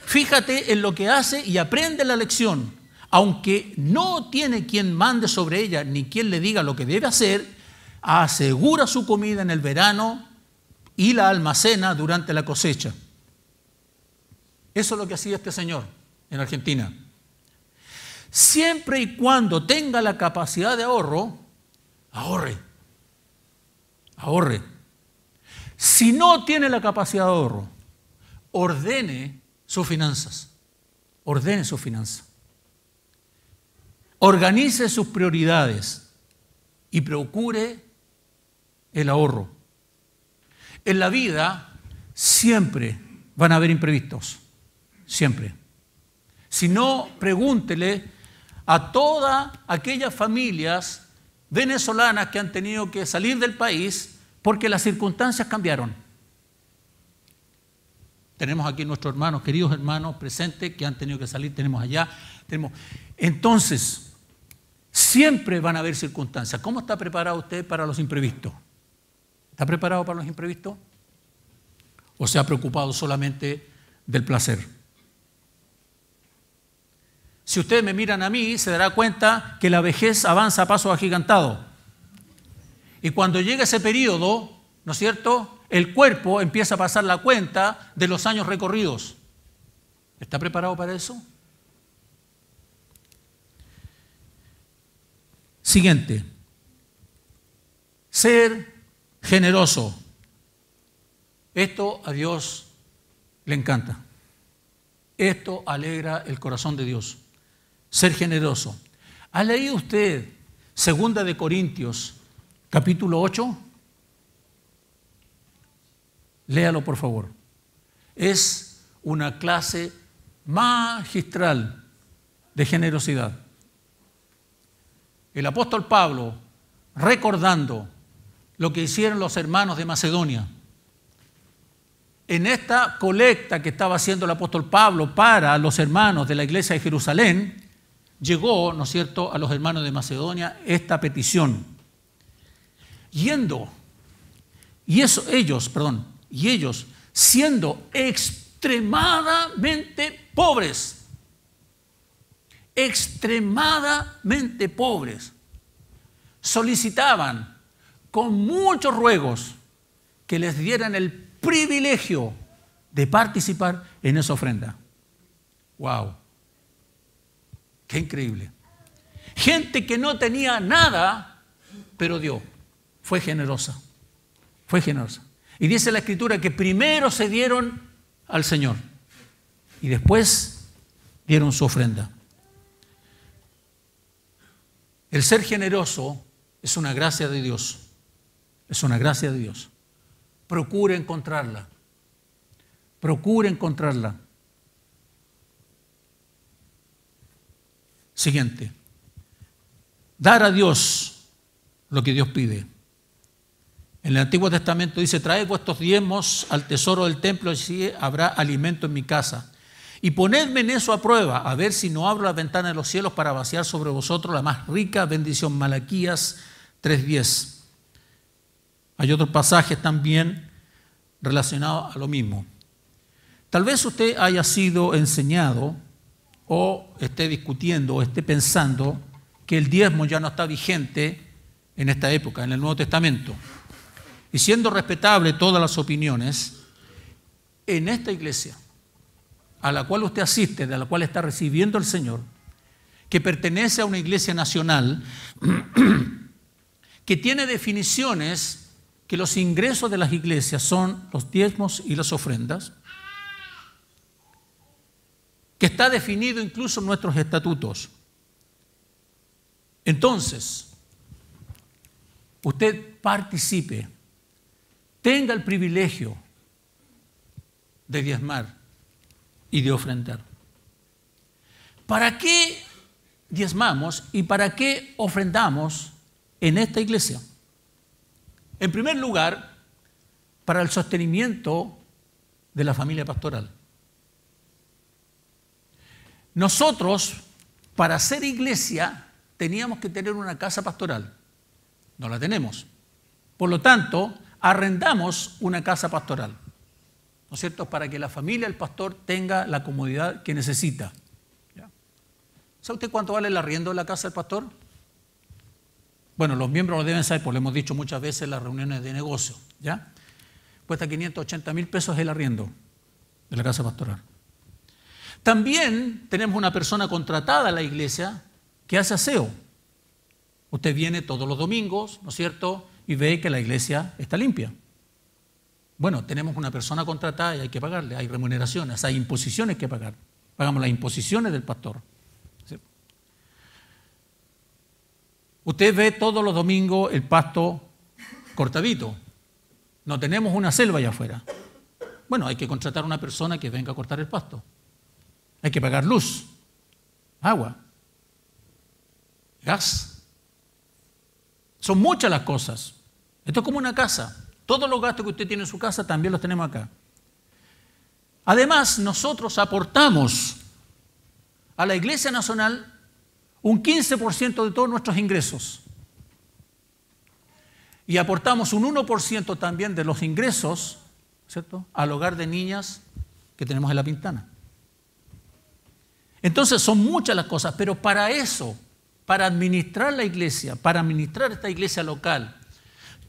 Fíjate en lo que hace y aprende la lección. Aunque no tiene quien mande sobre ella, ni quien le diga lo que debe hacer, asegura su comida en el verano y la almacena durante la cosecha. Eso es lo que hacía este señor en Argentina. Siempre y cuando tenga la capacidad de ahorro, ahorre. Ahorre. Si no tiene la capacidad de ahorro, ordene sus finanzas. Ordene sus finanzas. Organice sus prioridades y procure el ahorro. En la vida siempre van a haber imprevistos. Siempre. Si no, pregúntele a todas aquellas familias venezolanas que han tenido que salir del país porque las circunstancias cambiaron. Tenemos aquí nuestros hermanos, queridos hermanos presentes que han tenido que salir, tenemos allá. Entonces, siempre van a haber circunstancias. ¿Cómo está preparado usted para los imprevistos? ¿Está preparado para los imprevistos? ¿O se ha preocupado solamente del placer? Si ustedes me miran a mí, se dará cuenta que la vejez avanza a pasos agigantados. Y cuando llega ese periodo, ¿no es cierto?, el cuerpo empieza a pasar la cuenta de los años recorridos. ¿Está preparado para eso? Siguiente. Ser generoso. Esto a Dios le encanta. Esto alegra el corazón de Dios. Ser generoso. ¿Ha leído usted 2 de Corintios, capítulo 8? Léalo, por favor. Es una clase magistral de generosidad. El apóstol Pablo, recordando lo que hicieron los hermanos de Macedonia, en esta colecta que estaba haciendo el apóstol Pablo para los hermanos de la iglesia de Jerusalén, llegó, ¿no es cierto?, a los hermanos de Macedonia esta petición. Y ellos siendo extremadamente pobres, solicitaban con muchos ruegos que les dieran el privilegio de participar en esa ofrenda. ¡Wow! Qué increíble. Gente que no tenía nada, pero dio. Fue generosa. Fue generosa. Y dice la Escritura que primero se dieron al Señor y después dieron su ofrenda. El ser generoso es una gracia de Dios. Es una gracia de Dios. Procure encontrarla. Procure encontrarla. Siguiente. Dar a Dios lo que Dios pide. En el Antiguo Testamento dice: traed vuestros diezmos al tesoro del templo y así habrá alimento en mi casa. Y ponedme en eso a prueba, a ver si no abro las ventanas de los cielos para vaciar sobre vosotros la más rica bendición. Malaquías 3:10. Hay otros pasajes también relacionados a lo mismo. Tal vez usted haya sido enseñado o esté discutiendo o esté pensando que el diezmo ya no está vigente en esta época, en el Nuevo Testamento. Y siendo respetable todas las opiniones, en esta iglesia a la cual usted asiste, de la cual está recibiendo el Señor, que pertenece a una iglesia nacional, que tiene definiciones que los ingresos de las iglesias son los diezmos y las ofrendas, que está definido incluso en nuestros estatutos. Entonces, usted participe, tenga el privilegio de diezmar y de ofrendar. ¿Para qué diezmamos y para qué ofrendamos en esta iglesia? En primer lugar, para el sostenimiento de la familia pastoral. Nosotros, para ser iglesia, teníamos que tener una casa pastoral. No la tenemos. Por lo tanto, arrendamos una casa pastoral, ¿no es cierto?, para que la familia del pastor tenga la comodidad que necesita. ¿Ya? ¿Sabe usted cuánto vale el arriendo de la casa del pastor? Bueno, los miembros lo deben saber, porque lo hemos dicho muchas veces en las reuniones de negocio. ¿Ya? Cuesta 580,000 pesos el arriendo de la casa pastoral. También tenemos una persona contratada a la iglesia que hace aseo. Usted viene todos los domingos, ¿no es cierto?, y ve que la iglesia está limpia. Bueno, tenemos una persona contratada y hay que pagarle, hay remuneraciones, hay imposiciones que pagar. Pagamos las imposiciones del pastor. ¿Sí? Usted ve todos los domingos el pasto cortadito. No tenemos una selva allá afuera. Bueno, hay que contratar a una persona que venga a cortar el pasto. Hay que pagar luz, agua, gas. Son muchas las cosas. Esto es como una casa. Todos los gastos que usted tiene en su casa también los tenemos acá. Además, nosotros aportamos a la Iglesia Nacional un 15% de todos nuestros ingresos. Y aportamos un 1% también de los ingresos, ¿cierto?, al hogar de niñas que tenemos en La Pintana. Entonces son muchas las cosas, pero para eso, para administrar la iglesia, para administrar esta iglesia local,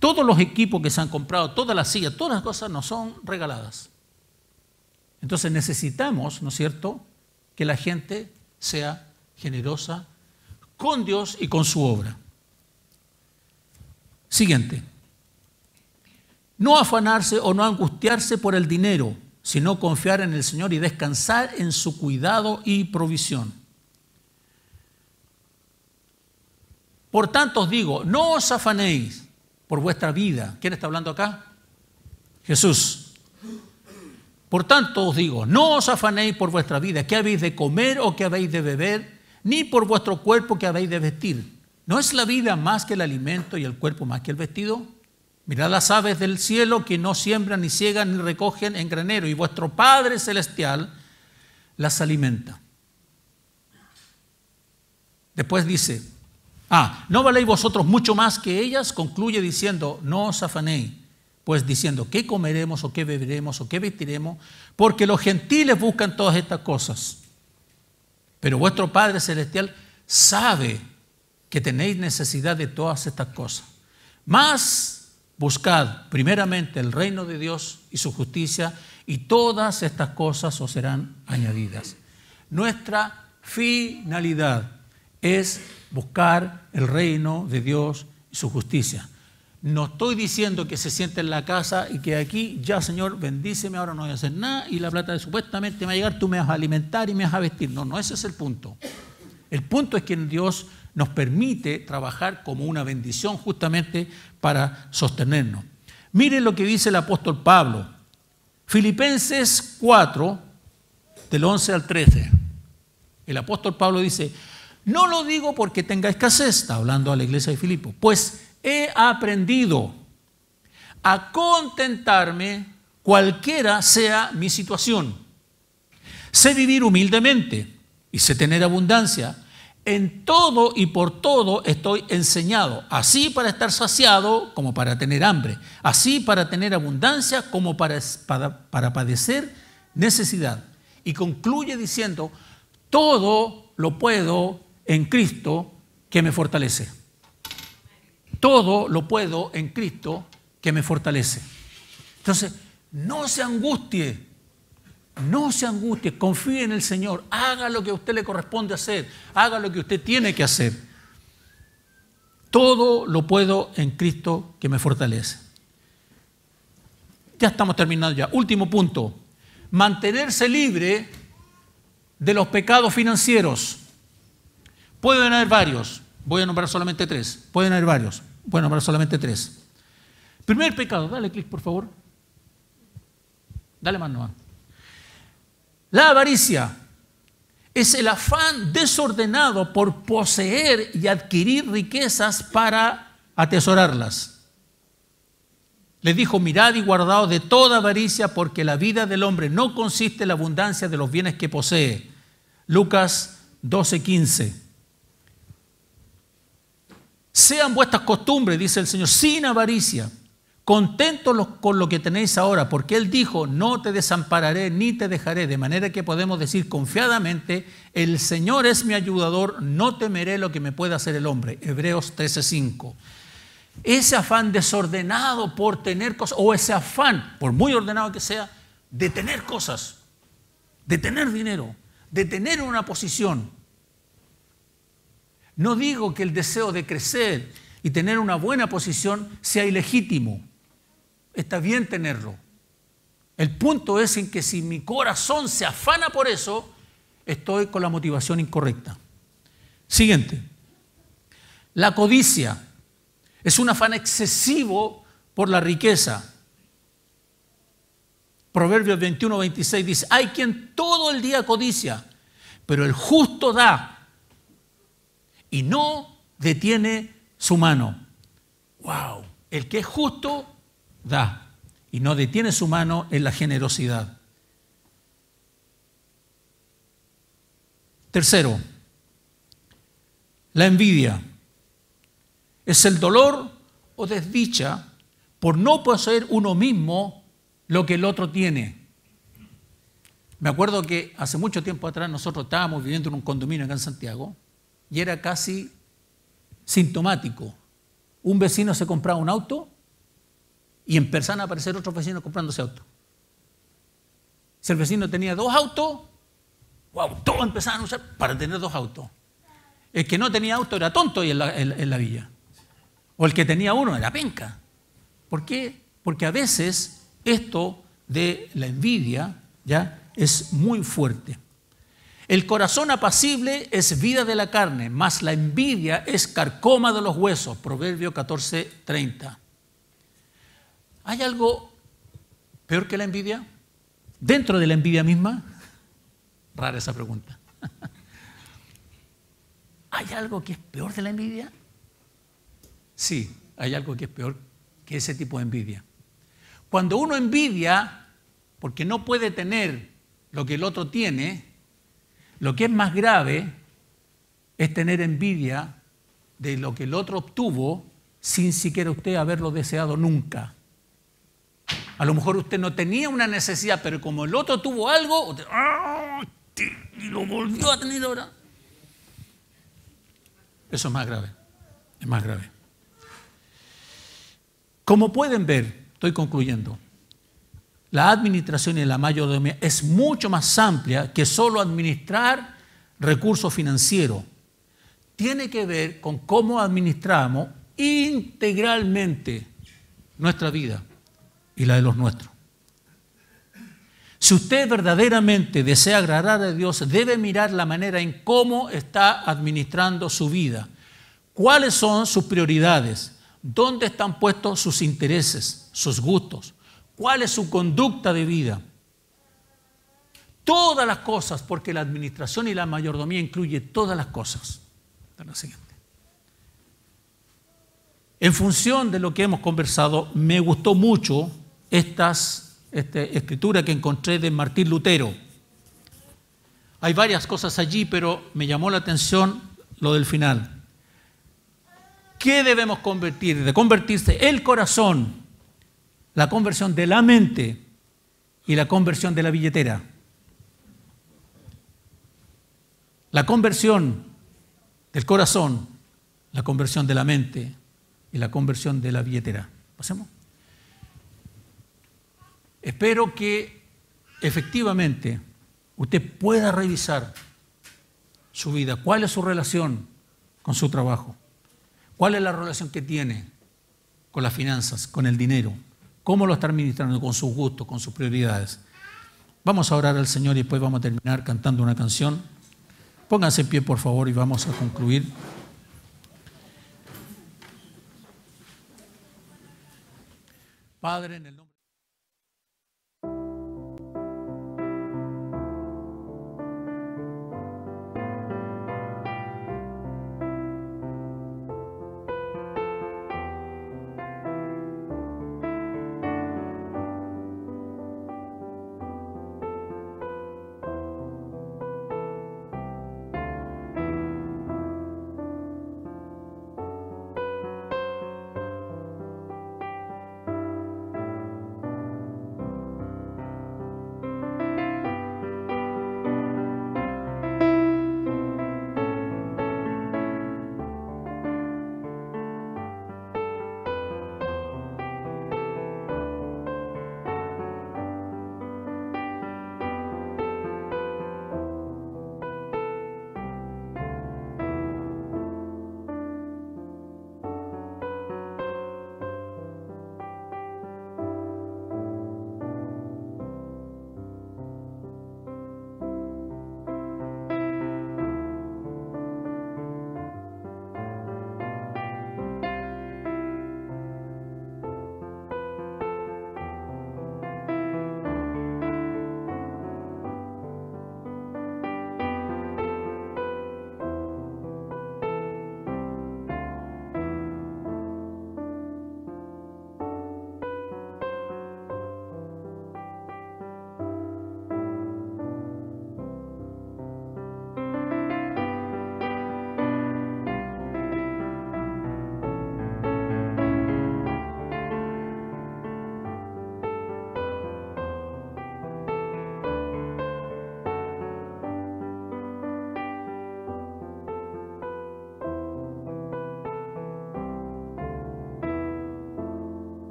todos los equipos que se han comprado, todas las sillas, todas las cosas no son regaladas. Entonces necesitamos, ¿no es cierto?, que la gente sea generosa con Dios y con su obra. Siguiente. No afanarse o no angustiarse por el dinero, sino confiar en el Señor y descansar en su cuidado y provisión. Por tanto os digo, no os afanéis por vuestra vida. ¿Quién está hablando acá? Jesús. Por tanto os digo, no os afanéis por vuestra vida, qué habéis de comer o qué habéis de beber, ni por vuestro cuerpo qué habéis de vestir. ¿No es la vida más que el alimento y el cuerpo más que el vestido? Mirad las aves del cielo que no siembran, ni ciegan, ni recogen en granero, y vuestro Padre Celestial las alimenta. Después dice, ¿no valéis vosotros mucho más que ellas? Concluye diciendo, no os afanéis, pues diciendo, ¿qué comeremos o qué beberemos o qué vestiremos? Porque los gentiles buscan todas estas cosas. Pero vuestro Padre Celestial sabe que tenéis necesidad de todas estas cosas. Mas buscad primeramente el reino de Dios y su justicia, y todas estas cosas os serán añadidas. Nuestra finalidad es buscar el reino de Dios y su justicia. No estoy diciendo que se siente en la casa y que aquí, ya Señor, bendíceme, ahora no voy a hacer nada y la plata supuestamente me va a llegar, tú me vas a alimentar y me vas a vestir. No, no, ese es el punto. El punto es que Dios nos permite trabajar como una bendición justamente para sostenernos. Miren lo que dice el apóstol Pablo. Filipenses 4, del 11 al 13. El apóstol Pablo dice, no lo digo porque tenga escasez, está hablando a la iglesia de Filipo, pues he aprendido a contentarme cualquiera sea mi situación. Sé vivir humildemente y sé tener abundancia. En todo y por todo estoy enseñado, así para estar saciado como para tener hambre, así para tener abundancia como para padecer necesidad. Y concluye diciendo, todo lo puedo en Cristo que me fortalece. Todo lo puedo en Cristo que me fortalece. Entonces, no se angustie, confíe en el Señor, haga lo que a usted le corresponde hacer, haga lo que usted tiene que hacer. Todo lo puedo en Cristo que me fortalece. Ya estamos terminando ya. Último punto, mantenerse libre de los pecados financieros. Pueden haber varios, voy a nombrar solamente tres, pueden haber varios, voy a nombrar solamente tres. Primer pecado, dale clic por favor. Dale más nomás. La avaricia es el afán desordenado por poseer y adquirir riquezas para atesorarlas. Les dijo, mirad y guardaos de toda avaricia, porque la vida del hombre no consiste en la abundancia de los bienes que posee. Lucas 12:15. Sean vuestras costumbres, dice el Señor, sin avaricia, contentos con lo que tenéis ahora, porque Él dijo, no te desampararé ni te dejaré, de manera que podemos decir confiadamente, el Señor es mi ayudador, no temeré lo que me pueda hacer el hombre. Hebreos 13:5. Ese afán desordenado por tener cosas, o ese afán, por muy ordenado que sea, de tener cosas, de tener dinero, de tener una posición. No digo que el deseo de crecer y tener una buena posición sea ilegítimo. Está bien tenerlo. El punto es en que si mi corazón se afana por eso, estoy con la motivación incorrecta. Siguiente. La codicia es un afán excesivo por la riqueza. Proverbios 21:26 dice, hay quien todo el día codicia, pero el justo da y no detiene su mano. ¡Wow! El que es justo da y no detiene su mano en la generosidad. Tercero, la envidia. Es el dolor o desdicha por no poseer uno mismo lo que el otro tiene. Me acuerdo que hace mucho tiempo atrás nosotros estábamos viviendo en un condominio acá en Santiago y era casi sintomático. Un vecino se compraba un auto y empezaron a aparecer otros vecinos comprándose auto. Si el vecino tenía 2 autos, wow, todos empezaban a usar para tener 2 autos. El que no tenía auto era tonto ahí en la villa. O el que tenía uno era penca. ¿Por qué? Porque a veces esto de la envidia ya es muy fuerte. El corazón apacible es vida de la carne, mas la envidia es carcoma de los huesos. Proverbio 14:30. ¿Hay algo peor que la envidia? ¿Dentro de la envidia misma? Rara esa pregunta. ¿Hay algo que es peor de la envidia? Sí, hay algo que es peor que ese tipo de envidia. Cuando uno envidia porque no puede tener lo que el otro tiene, lo que es más grave es tener envidia de lo que el otro obtuvo sin siquiera usted haberlo deseado nunca. A lo mejor usted no tenía una necesidad, pero como el otro tuvo algo, usted, y lo volvió a tener ahora. Eso es más grave, es más grave. Como pueden ver, estoy concluyendo, la administración y la mayordomía es mucho más amplia que solo administrar recurso financiero, tiene que ver con cómo administramos integralmente nuestra vida y la de los nuestros. Si usted verdaderamente desea agradar a Dios, debe mirar la manera en cómo está administrando su vida. ¿Cuáles son sus prioridades? ¿Dónde están puestos sus intereses, sus gustos? ¿Cuál es su conducta de vida? Todas las cosas, porque la administración y la mayordomía incluye todas las cosas. La siguiente. En función de lo que hemos conversado, me gustó mucho esta escritura que encontré de Martín Lutero. Hay varias cosas allí, pero me llamó la atención lo del final. ¿Qué debemos convertir? De convertirse el corazón, la conversión de la mente y la conversión de la billetera. La conversión del corazón, la conversión de la mente y la conversión de la billetera. ¿Pasemos? Espero que efectivamente usted pueda revisar su vida. ¿Cuál es su relación con su trabajo? ¿Cuál es la relación que tiene con las finanzas, con el dinero? ¿Cómo lo está administrando con sus gustos, con sus prioridades? Vamos a orar al Señor y después vamos a terminar cantando una canción. Pónganse en pie, por favor, y vamos a concluir. Padre, en el nombre